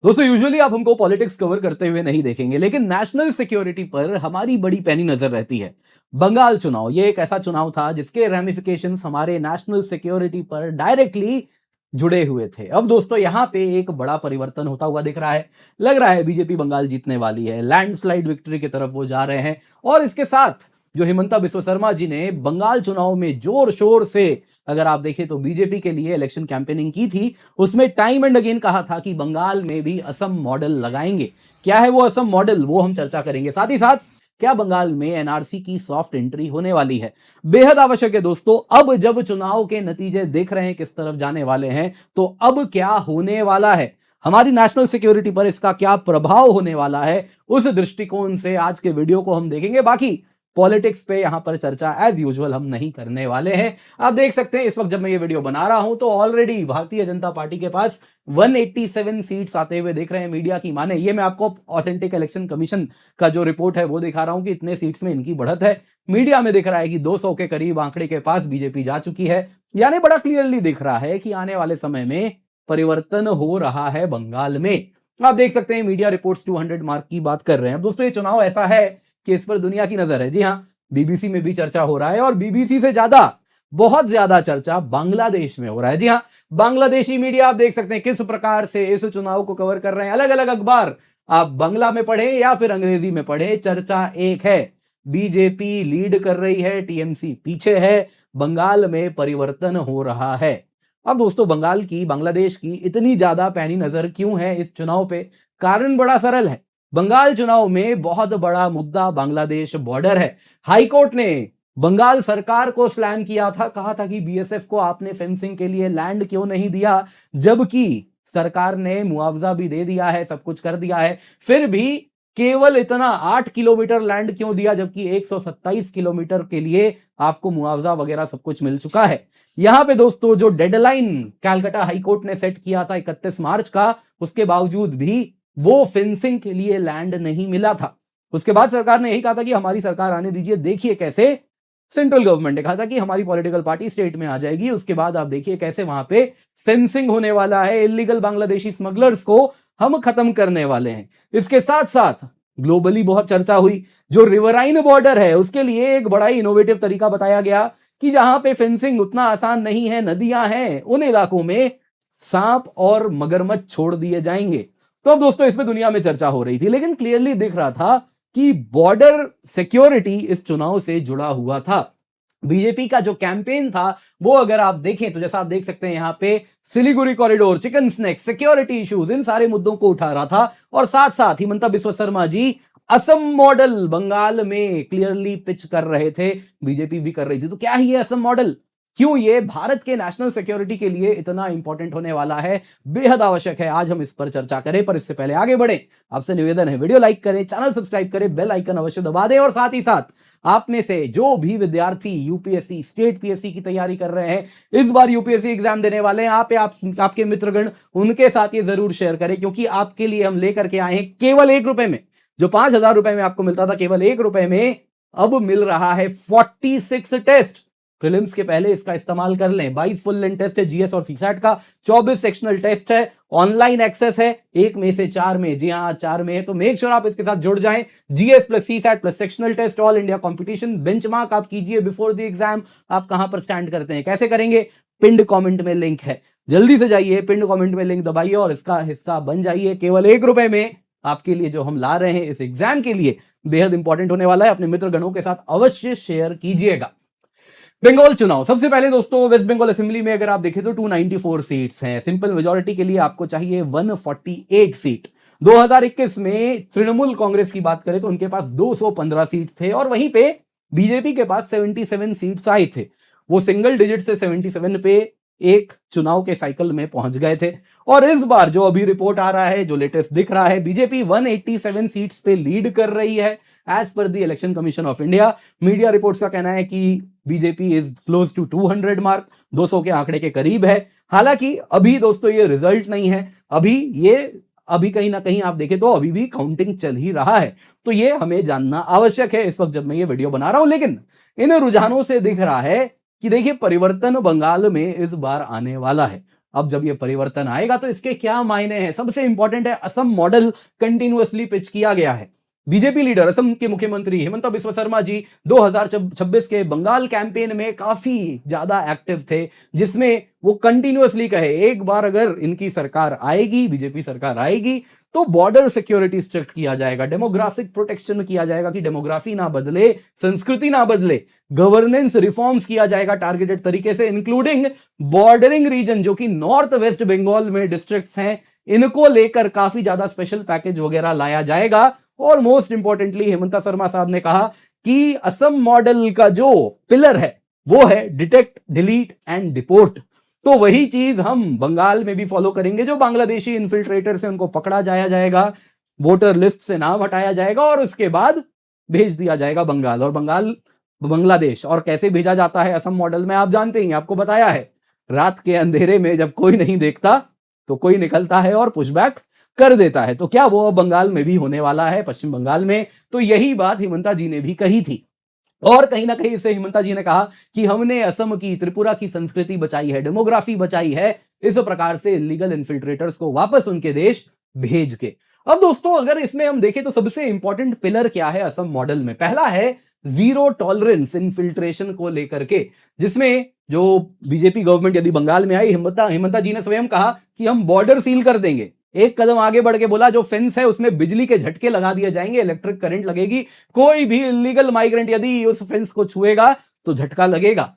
दोस्तों यूजुअली आप हमको पॉलिटिक्स कवर करते हुए नहीं देखेंगे, लेकिन नेशनल सिक्योरिटी पर हमारी बड़ी पैनी नजर रहती है। बंगाल चुनाव ये एक ऐसा चुनाव था जिसके रैमिफिकेशंस हमारे नेशनल सिक्योरिटी पर डायरेक्टली जुड़े हुए थे। अब दोस्तों यहाँ पे एक बड़ा परिवर्तन होता हुआ दिख रहा है। लग रहा है बीजेपी बंगाल जीतने वाली है, लैंडस्लाइड विक्ट्री की तरफ वो जा रहे हैं। और इसके साथ जो हिमंता बिस्वा शर्मा जी ने बंगाल चुनाव में जोर शोर से, अगर आप देखें तो बीजेपी के लिए इलेक्शन कैंपेनिंग की थी, उसमें टाइम एंड अगेन कहा था कि बंगाल में भी असम मॉडल लगाएंगे। क्या है वो असम मॉडल, वो हम चर्चा करेंगे। साथ ही साथ क्या बंगाल में एनआरसी की सॉफ्ट एंट्री होने वाली है, बेहद आवश्यक है दोस्तों। अब जब चुनाव के नतीजे देख रहे हैं किस तरफ जाने वाले हैं, तो अब क्या होने वाला है, हमारी नेशनल सिक्योरिटी पर इसका क्या प्रभाव होने वाला है, उस दृष्टिकोण से आज के वीडियो को हम देखेंगे। बाकी पॉलिटिक्स पे यहां पर चर्चा एज यूजुअल हम नहीं करने वाले हैं। आप देख सकते हैं इस वक्त जब मैं ये वीडियो बना रहा हूं तो ऑलरेडी भारतीय जनता पार्टी के पास 187 सीट्स आते हुए देख रहे हैं मीडिया की माने। ये मैं आपको ऑथेंटिक इलेक्शन कमीशन का जो रिपोर्ट है वो दिखा रहा हूं कि इतने सीट्स में इनकी बढ़त है। मीडिया में दिख रहा है कि 200 के करीब आंकड़े के पास बीजेपी जा चुकी है। यानी बड़ा क्लियरली दिख रहा है कि आने वाले समय में परिवर्तन हो रहा है बंगाल में। आप देख सकते हैं मीडिया रिपोर्ट्स 200 मार्क की बात कर रहे हैं। अब दोस्तों ये चुनाव ऐसा है कि इस पर दुनिया की नजर है। जी हां, बीबीसी में भी चर्चा हो रहा है और बीबीसी से ज्यादा, बहुत ज्यादा चर्चा बांग्लादेश में हो रहा है। जी हां, बांग्लादेशी मीडिया आप देख सकते हैं किस प्रकार से इस चुनाव को कवर कर रहे हैं। अलग अलग अखबार आप बांग्ला में पढ़े या फिर अंग्रेजी में पढ़े, चर्चा एक है, बीजेपी लीड कर रही है, टीएमसी पीछे है, बंगाल में परिवर्तन हो रहा है। अब दोस्तों बंगाल की, बांग्लादेश की इतनी ज्यादा पैनी नजर क्यों है इस चुनाव पे? कारण बड़ा सरल है। बंगाल चुनाव में बहुत बड़ा मुद्दा बांग्लादेश बॉर्डर है। हाईकोर्ट ने बंगाल सरकार को स्लैम किया था, कहा था कि बीएसएफ को आपने फेंसिंग के लिए लैंड क्यों नहीं दिया, जबकि सरकार ने मुआवजा भी दे दिया है, सब कुछ कर दिया है, फिर भी केवल इतना 8 किलोमीटर लैंड क्यों दिया, जबकि 127 किलोमीटर के लिए आपको मुआवजा वगैरह सब कुछ मिल चुका है। यहां पे दोस्तों जो डेडलाइन कलकत्ता हाईकोर्ट ने सेट किया था 31 मार्च का, उसके बावजूद भी वो फेंसिंग के लिए लैंड नहीं मिला था। उसके बाद सरकार ने यही कहा था कि हमारी सरकार आने दीजिए, देखिए कैसे सेंट्रल गवर्नमेंट ने कहा था कि हमारी पॉलिटिकल पार्टी स्टेट में आ जाएगी, उसके बाद आप देखिए कैसे वहां पे फेंसिंग होने वाला है, इलीगल बांग्लादेशी स्मगलर्स को हम खत्म करने वाले हैं। इसके साथ साथ ग्लोबली बहुत चर्चा हुई, जो रिवराइन बॉर्डर है उसके लिए एक बड़ा ही इनोवेटिव तरीका बताया गया कि जहां पे फेंसिंग उतना आसान नहीं है, नदियां हैं, उन इलाकों में सांप और मगरमच्छ छोड़ दिए जाएंगे। तो अब दोस्तों इसमें दुनिया में चर्चा हो रही थी, लेकिन क्लियरली दिख रहा था कि बॉर्डर सिक्योरिटी इस चुनाव से जुड़ा हुआ था। बीजेपी का जो कैंपेन था वो अगर आप देखें तो जैसा आप देख सकते हैं यहां पे Siliguri corridor, chicken snack, security issues, इन सारे मुद्दों को उठा रहा था। और साथ साथ हिमंता बिस्वा शर्मा जी असम मॉडल बंगाल में क्लियरली पिच कर रहे थे, बीजेपी भी कर रही थी। तो क्या है ये असम मॉडल, क्यों ये भारत के नेशनल सिक्योरिटी के लिए इतना इंपॉर्टेंट होने वाला है, बेहद आवश्यक है आज हम इस पर चर्चा करें। पर इससे पहले आगे बढ़े, आपसे निवेदन है वीडियो लाइक करें, चैनल सब्सक्राइब करें, बेल आइकन अवश्य दबा दें। और साथ ही साथ आप में से जो भी विद्यार्थी यूपीएससी, स्टेट पीएससी की तैयारी कर रहे हैं, इस बार यूपीएससी एग्जाम देने वाले हैं, आपके मित्रगण, उनके साथ ये जरूर शेयर करें, क्योंकि आपके लिए हम लेकर के आए हैं केवल 1 रुपए में, जो 5,000 रुपए में आपको मिलता था, केवल 1 रुपए में अब मिल रहा है 46 टेस्ट। प्रीलिम्स के पहले इसका इस्तेमाल कर लें। 22 फुल लेंथ टेस्ट है जीएस और सीसैट का, 24 सेक्शनल टेस्ट है, ऑनलाइन एक्सेस है 1 में से 4 में। जी हाँ, 4 में है, तो मेक श्योर आप इसके साथ जुड़ जाएं। GS plus CSAT plus sectional test, all India competition, benchmark आप कीजिए बिफोर द एग्जाम। आप कहां पर स्टैंड करते हैं, कैसे करेंगे, पिंड कमेंट में लिंक है, जल्दी से जाइए, पिंड कमेंट में लिंक दबाइए और इसका हिस्सा बन जाइए। केवल 1 रुपए में आपके लिए जो हम ला रहे हैं इस एग्जाम के लिए बेहद इंपॉर्टेंट होने वाला है। अपने मित्र गणों के साथ अवश्य शेयर कीजिएगा। बंगाल चुनाव, सबसे पहले दोस्तों वेस्ट बंगाल असेंबली में अगर आप देखें तो 294 सीट्स हैं। सिंपल मेजॉरिटी के लिए आपको चाहिए 148 सीट। 2021 में तृणमूल कांग्रेस की बात करें तो उनके पास 215 सीट थे और वहीं पे बीजेपी के पास 77 सीट्स आए थे। वो सिंगल डिजिट से 77 पे एक चुनाव के साइकिल में पहुंच गए थे। और इस बार जो अभी रिपोर्ट आ रहा है, जो लेटेस्ट दिख रहा है, बीजेपी 187 सीट्स पे लीड कर रही है as per the election commission of India. Media reports का कहना है कि BJP is close to 200 mark, 200 के आंकड़े के करीब है। हालांकि अभी दोस्तों ये रिजल्ट नहीं है, अभी कहीं ना कहीं आप देखें तो अभी भी काउंटिंग चल ही रहा है। तो ये हमें जानना आवश्यक है इस वक्त जब मैं ये वीडियो बना रहा हूं। लेकिन इन रुझानों से दिख रहा है कि देखिए परिवर्तन बंगाल में इस बार आने वाला है। अब जब ये परिवर्तन आएगा तो इसके क्या मायने हैं? सबसे इंपॉर्टेंट है, असम मॉडल कंटिन्यूअसली पिच किया गया है। बीजेपी लीडर, असम के मुख्यमंत्री हेमंत बिस्वा शर्मा जी 2026 के बंगाल कैंपेन में काफी ज्यादा एक्टिव थे, जिसमें वो कंटिन्यूअसली कहे एक बार अगर इनकी सरकार आएगी, बीजेपी सरकार आएगी, तो बॉर्डर सिक्योरिटी स्ट्रिक्ट किया जाएगा, डेमोग्राफिक प्रोटेक्शन किया जाएगा कि डेमोग्राफी ना बदले, संस्कृति ना बदले, गवर्नेंस रिफॉर्म्स किया जाएगा टारगेटेड तरीके से, इंक्लूडिंग बॉर्डरिंग रीजन जो कि नॉर्थ वेस्ट बंगाल में डिस्ट्रिक्ट्स हैं, इनको लेकर काफी ज्यादा स्पेशल पैकेज वगैरह लाया जाएगा। और मोस्ट इंपॉर्टेंटली हेमंता शर्मा साहब ने कहा कि असम मॉडल का जो पिलर है वो है डिटेक्ट, डिलीट एंड डिपोर्ट। तो वही चीज हम बंगाल में भी फॉलो करेंगे, जो बांग्लादेशी इन्फिल्ट्रेटर से उनको पकड़ा जाया वोटर लिस्ट से नाम हटाया जाएगा और उसके बाद भेज दिया जाएगा बंगाल। और बांग्लादेश, और कैसे भेजा जाता है असम मॉडल में आप जानते ही, आपको बताया है, रात के अंधेरे में जब कोई नहीं देखता तो कोई निकलता है और पुशबैक कर देता है। तो क्या वो बंगाल में भी होने वाला है, पश्चिम बंगाल में? तो यही बात हेमंता जी ने भी कही थी। और कहीं ना कहीं इसे हेमंता जी ने कहा कि हमने असम की, त्रिपुरा की संस्कृति बचाई है, डेमोग्राफी बचाई है, इस प्रकार से इलीगल इन्फिल्ट्रेटर्स को वापस उनके देश भेज के। अब दोस्तों अगर इसमें हम देखें तो सबसे इंपॉर्टेंट पिलर क्या है असम मॉडल में? पहला है जीरो टॉलरेंस इन्फिल्ट्रेशन को लेकर के, जिसमें जो बीजेपी गवर्नमेंट यदि बंगाल में आई, हेमंता जी ने स्वयं कहा कि हम बॉर्डर सील कर देंगे। एक कदम आगे बढ़ के बोला जो फेंस है उसमें बिजली के झटके लगा दिए जाएंगे, इलेक्ट्रिक करंट लगेगी, कोई भी इलीगल माइग्रेंट यदि उस फेंस को छुएगा तो झटका लगेगा।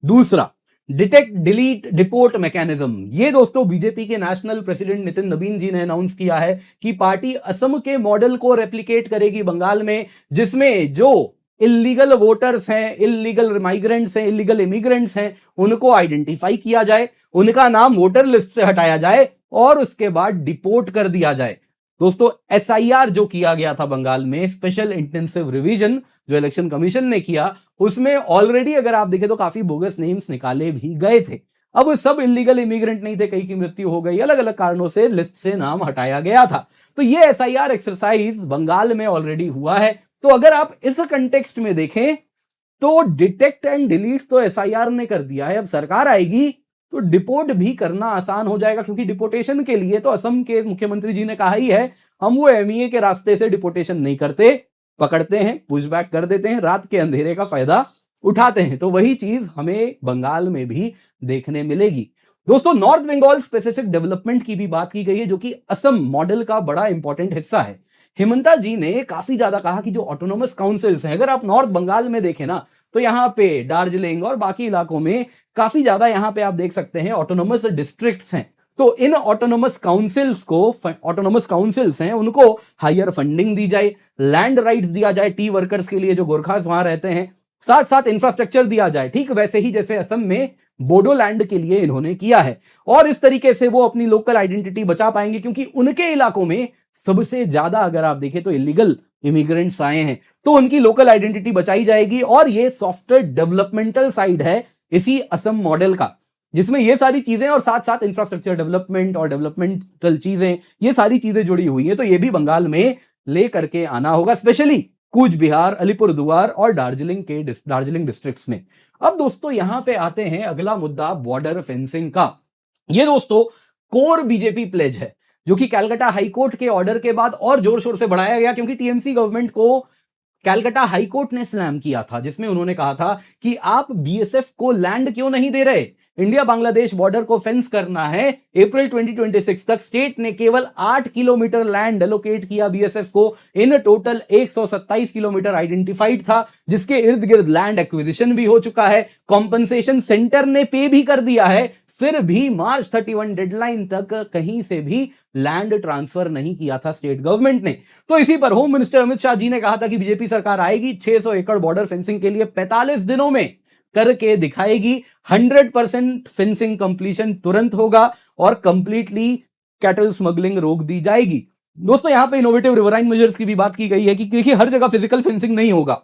दूसरा, डिटेक्ट, डिलीट, डिपोर्ट मैकेनिज्म। ये दोस्तों बीजेपी के नेशनल प्रेसिडेंट नितिन नवीन जी ने अनाउंस किया है कि पार्टी असम के मॉडल को रेप्लिकेट करेगी बंगाल में, जिसमें जो इलीगल वोटर्स हैं, इलीगल माइग्रेंट्स हैं, इलीगल इमिग्रेंट्स हैं, उनको आइडेंटिफाई किया जाए, उनका नाम वोटर लिस्ट से हटाया जाए और उसके बाद डिपोर्ट कर दिया जाए। दोस्तों एसआईआर जो किया गया था बंगाल में, स्पेशल इंटेंसिव रिवीजन जो इलेक्शन कमीशन ने किया, उसमें ऑलरेडी अगर आप देखें तो काफी बोगस नेम्स निकाले भी गए थे। अब सब इलीगल इमिग्रेंट नहीं थे, कई की मृत्यु हो गई, अलग अलग कारणों से लिस्ट से नाम हटाया गया था। तो ये एसआईआर एक्सरसाइज बंगाल में ऑलरेडी हुआ है। तो अगर आप इस कंटेक्स्ट में देखें तो डिटेक्ट एंड डिलीट तो एसआईआर ने कर दिया है, अब सरकार आएगी तो डिपोर्ट भी करना आसान हो जाएगा, क्योंकि डिपोर्टेशन के लिए तो असम के मुख्यमंत्री जी ने कहा ही है, हम वो एमईए के रास्ते से डिपोर्टेशन नहीं करते, पकड़ते हैं, पुशबैक कर देते हैं, रात के अंधेरे का फायदा उठाते हैं। तो वही चीज हमें बंगाल में भी देखने मिलेगी। दोस्तों नॉर्थ बंगाल स्पेसिफिक डेवलपमेंट की भी बात की गई है, जो कि असम मॉडल का बड़ा इंपॉर्टेंट हिस्सा है। हेमंता जी ने काफी ज्यादा कहा कि जो ऑटोनोमस काउंसिल्स हैं, अगर आप नॉर्थ बंगाल में देखें ना, तो यहाँ पे दार्जिलिंग और बाकी इलाकों में काफी ज्यादा यहाँ पे आप देख सकते हैं ऑटोनोमस डिस्ट्रिक्ट्स हैं। तो इन ऑटोनोमस काउंसिल्स हैं, उनको हायर फंडिंग दी जाए, लैंड राइट्स दिया जाए टी वर्कर्स के लिए जो गोरखास वहां रहते हैं, साथ साथ इंफ्रास्ट्रक्चर दिया जाए, ठीक वैसे ही जैसे असम में बोडोलैंड के लिए इन्होंने किया है। और इस तरीके से वो अपनी लोकल आइडेंटिटी बचा पाएंगे, क्योंकि उनके इलाकों में सबसे ज्यादा अगर आप देखें तो इलीगल इमिग्रेंट्स आए हैं, तो उनकी लोकल आइडेंटिटी बचाई जाएगी। और ये सॉफ्टवेयर डेवलपमेंटल साइड है इसी असम मॉडल का, जिसमें ये सारी चीजें और साथ साथ इंफ्रास्ट्रक्चर डेवलपमेंट और डेवलपमेंटल चीजें, ये सारी चीजें जुड़ी हुई हैं। तो ये भी बंगाल में ले करके आना होगा, स्पेशली कूच बिहार, अलीपुरदुआर और दार्जिलिंग डिस्ट्रिक्ट्स में। अब दोस्तों यहां पे आते हैं अगला मुद्दा, बॉर्डर फेंसिंग का। ये दोस्तों कोर बीजेपी प्लेज है, जो कि कैलकाटा हाईकोर्ट के ऑर्डर के बाद और जोर शोर से बढ़ाया गया, क्योंकि टीएमसी गवर्नमेंट को कैलकाटा हाईकोर्ट ने स्लैम किया था, जिसमें उन्होंने कहा था कि आप बीएसएफ को लैंड क्यों नहीं दे रहे, इंडिया बांग्लादेश बॉर्डर को फेंस करना है। अप्रैल 2026 तक स्टेट ने केवल 8 किलोमीटर लैंड एलोकेट किया बीएसएफ को, इन टोटल 127 किलोमीटर आइडेंटिफाइड था, जिसके इर्द गिर्द लैंड एक्विजिशन भी हो चुका है, कॉम्पनसेशन सेंटर ने पे भी कर दिया है। फिर भी मार्च 31 डेडलाइन तक कहीं से भी लैंड ट्रांसफर नहीं किया था स्टेट गवर्नमेंट ने। तो इसी पर होम मिनिस्टर अमित शाह जी ने कहा था कि बीजेपी सरकार आएगी, 600 एकड़ बॉर्डर फेंसिंग के लिए 45 दिनों में करके दिखाएगी, 100% फेंसिंग कंप्लीशन तुरंत होगा और कंप्लीटली कैटल स्मगलिंग रोक दी जाएगी। दोस्तों यहां पे इनोवेटिव रिवराइन मेजर्स की भी बात की गई है कि देखिए हर जगह फिजिकल फेंसिंग नहीं होगा,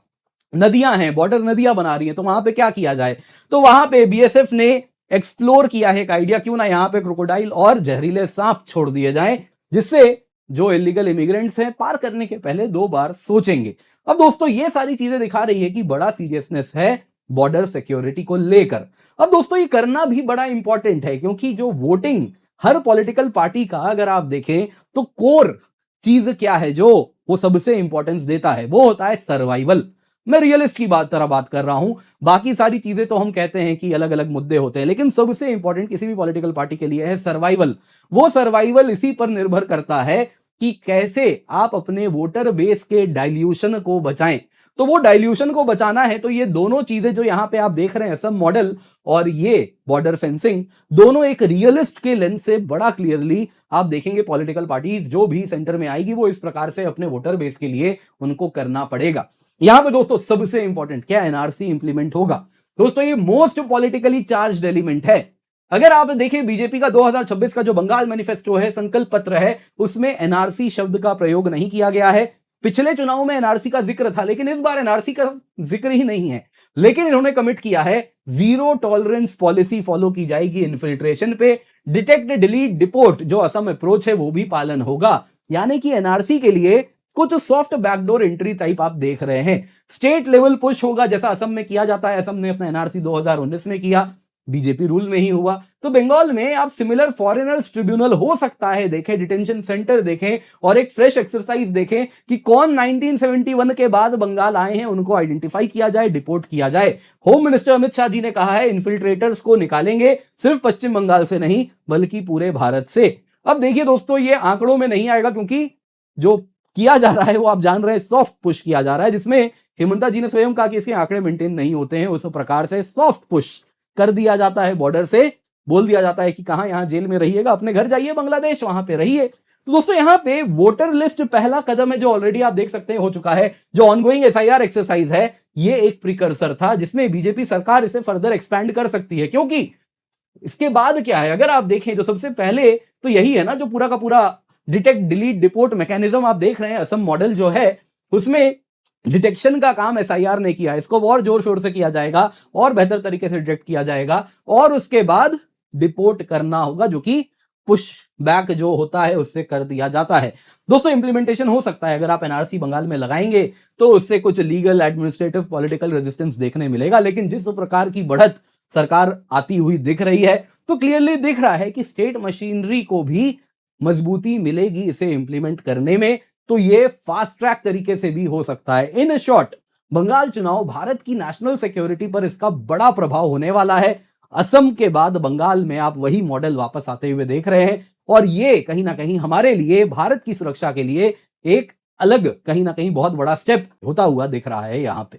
नदियां हैं, बॉर्डर नदियां बना रही हैं, तो वहां पे क्या किया जाए, तो वहां पे बीएसएफ ने एक्सप्लोर किया है एक आइडिया, क्यों ना यहां पे क्रोकोडाइल और जहरीले सांप छोड़ दिए जाएं, जिससे जो इलीगल इमिग्रेंट्स हैं पार करने के पहले 2 बार सोचेंगे। अब दोस्तों ये सारी चीजें दिखा रही है कि बड़ा सीरियसनेस है बॉर्डर सिक्योरिटी को लेकर। अब दोस्तों ये करना भी बड़ा इंपॉर्टेंट है क्योंकि जो वोटिंग हर पॉलिटिकल पार्टी का अगर आप देखें तो कोर चीज क्या है जो वो सबसे इंपॉर्टेंस देता है, वो होता है सर्वाइवल। मैं रियलिस्ट की बात कर रहा हूं। बाकी सारी चीजें तो हम कहते हैं कि अलग अलग मुद्दे होते हैं, लेकिन सबसे इंपॉर्टेंट किसी भी पॉलिटिकल पार्टी के लिए है सर्वाइवल। वो सर्वाइवल इसी पर निर्भर करता है कि कैसे आप अपने वोटर बेस के डाइल्यूशन को बचाएं। तो वो डाइल्यूशन को बचाना है तो ये दोनों चीजें जो यहां पे आप देख रहे हैं, असम मॉडल और ये बॉर्डर फेंसिंग, दोनों एक रियलिस्ट के लेंस से बड़ा क्लियरली आप देखेंगे पॉलिटिकल पार्टीज जो भी सेंटर में आएगी वो इस प्रकार से अपने वोटर बेस के लिए उनको करना पड़ेगा। यहां पे दोस्तों सबसे इंपॉर्टेंट क्या एनआरसी इंप्लीमेंट होगा। दोस्तों ये मोस्ट पॉलिटिकली चार्ज्ड एलिमेंट है। अगर आप देखें बीजेपी का 2026 का जो बंगाल मैनिफेस्टो है, संकल्प पत्र है, उसमें एनआरसी शब्द का प्रयोग नहीं किया गया है। पिछले चुनाव में एनआरसी का जिक्र था लेकिन इस बार एनआरसी का जिक्र ही नहीं है। लेकिन इन्होंने कमिट किया है जीरो टॉलरेंस पॉलिसी फॉलो की जाएगी इन्फिल्ट्रेशन पे। डिटेक्ट डिलीट डिपोर्ट जो असम अप्रोच है वो भी पालन होगा। यानी कि एनआरसी के लिए कुछ सॉफ्ट बैकडोर एंट्री टाइप आप देख रहे हैं। स्टेट लेवल पुश होगा जैसा असम में किया जाता है। असम ने अपना एनआरसी 2019 में किया, बीजेपी रूल में ही हुआ। तो बंगाल में आप सिमिलर फॉरेनर्स ट्रिब्यूनल हो सकता है देखें, डिटेंशन सेंटर देखें और एक फ्रेश एक्सरसाइज देखें कि कौन 1971 के बाद बंगाल आए हैं उनको आइडेंटिफाई किया जाए, डिपोर्ट किया जाए। होम मिनिस्टर अमित शाह जी ने कहा है इन्फिल्ट्रेटर्स को निकालेंगे, सिर्फ पश्चिम बंगाल से नहीं बल्कि पूरे भारत से। अब देखिए दोस्तों ये आंकड़ों में नहीं आएगा क्योंकि जो किया जा रहा है वो आप जान रहे हैं सॉफ्ट पुश किया जा रहा है, जिसमें हेमंता जी ने स्वयं कहा कि इसके आंकड़े मेंटेन नहीं होते हैं। उस प्रकार से सॉफ्ट पुश कर दिया जाता है, बॉर्डर से बोल दिया जाता है कि कहां यहां जेल में रहिएगा, अपने घर जाइए बांग्लादेश, वहां पे रहिए। तो दोस्तों यहां पे वोटर लिस्ट पहला कदम है जो ऑलरेडी आप देख सकते हैं हो चुका है। जो ऑनगोइंग एसआईआर एक्सरसाइज है ये एक प्रिकर्सर था जिसमें बीजेपी सरकार इसे फर्दर एक्सपैंड कर सकती है, क्योंकि इसके बाद क्या है अगर आप देखें जो सबसे पहले तो यही है ना जो पूरा का पूरा डिटेक्ट डिलीट डिपोर्ट मैकेनिज्म आप देख रहे हैं। असम मॉडल जो है उसमें डिटेक्शन का काम एसआईआर ने किया, इसको और जोर शोर से किया जाएगा और बेहतर तरीके से डिटेक्ट किया जाएगा और उसके बाद डिपोर्ट करना होगा जो कि पुश बैक जो होता है उससे कर दिया जाता है। दोस्तों इंप्लीमेंटेशन हो सकता है अगर आप एनआरसी बंगाल में लगाएंगे तो उससे कुछ लीगल एडमिनिस्ट्रेटिव पॉलिटिकल रेजिस्टेंस देखने मिलेगा, लेकिन जिस प्रकार की बढ़त सरकार आती हुई दिख रही है तो क्लियरली दिख रहा है कि स्टेट मशीनरी को भी मजबूती मिलेगी इसे इंप्लीमेंट करने में। तो ये फास्ट ट्रैक तरीके से भी हो सकता है। इन शॉर्ट बंगाल चुनाव भारत की नेशनल सिक्योरिटी पर इसका बड़ा प्रभाव होने वाला है। असम के बाद बंगाल में आप वही मॉडल वापस आते हुए देख रहे हैं और ये कहीं ना कहीं हमारे लिए भारत की सुरक्षा के लिए एक अलग कहीं ना कहीं बहुत बड़ा स्टेप होता हुआ दिख रहा है यहां पे।